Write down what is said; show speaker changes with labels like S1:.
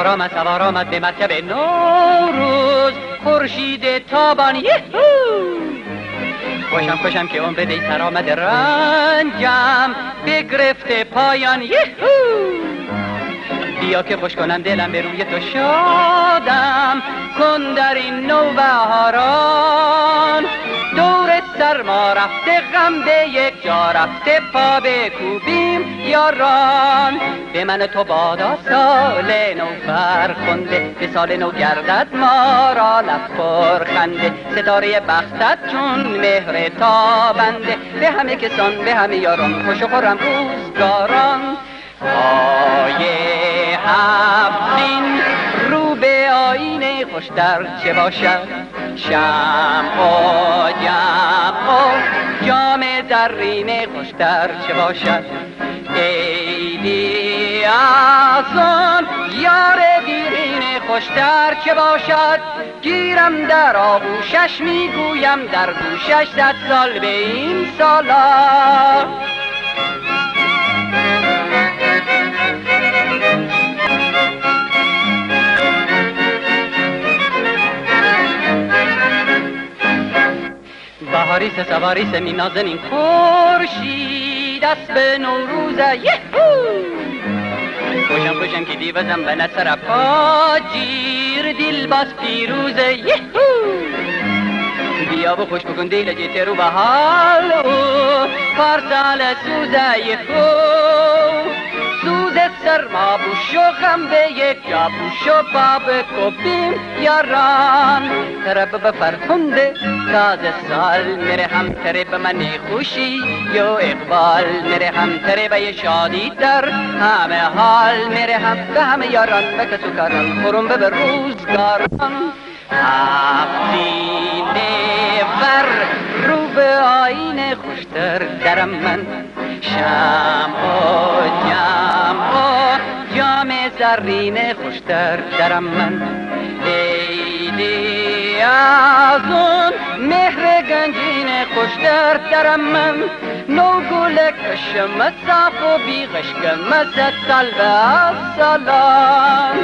S1: سوار آمد به مرکب نوروز، خورشید تابان یهو. خوشم که عمر دی سر آمد رنجم بگرفته پایان یهو. بیا که خوش کنم دلم به روی تو شادم کن در این نوبهاران. دور سرما رفته غم به یک جا رفته پا بکوبیم یاران. به من تو بادا سال نو فرخنده، به سال نو گردد ما را لب پر خنده. ستاره بختت چون مهر تابنده، به همه کسان به همه یاران خوش و خرم روزگاران. پای هفتین رو به آینه خوشتر چه باشد، شمع و جمع و جام زرینه خوشتر چه باشد. عیدی از آن یار دیرینه خوشتر چه باشد. گیرم در آغوشش میگویم در گوشش 100 سال به این سالا. بهاریس سواریس می نازنین خورشید است به نوروزه یهو. خوشم که دیوزم به نصر پاجیر دل باز پیروزه یهو. بیا و خوش بکن دل جیت رو به حال او پارسال سوزه یهو. سوز سرما بوش و غم به یک جا بوش و باب کبیم یاران. طرب به فرخنده تازه سال میره هم تره به من خوشی یا اقبال میره هم تره به شادی در همه حال میره هم به همه یاران به کسو کاران خورم به روزگاران. هفتینه ور رو به آینه خوشتر درم من، شمع و جمع و جام زرینه خوشتر درم من. عیدی از اون مهر گنجینه خوشتر درم من. نو گل کشم صاف و بی غشکم 100 سال به سالان.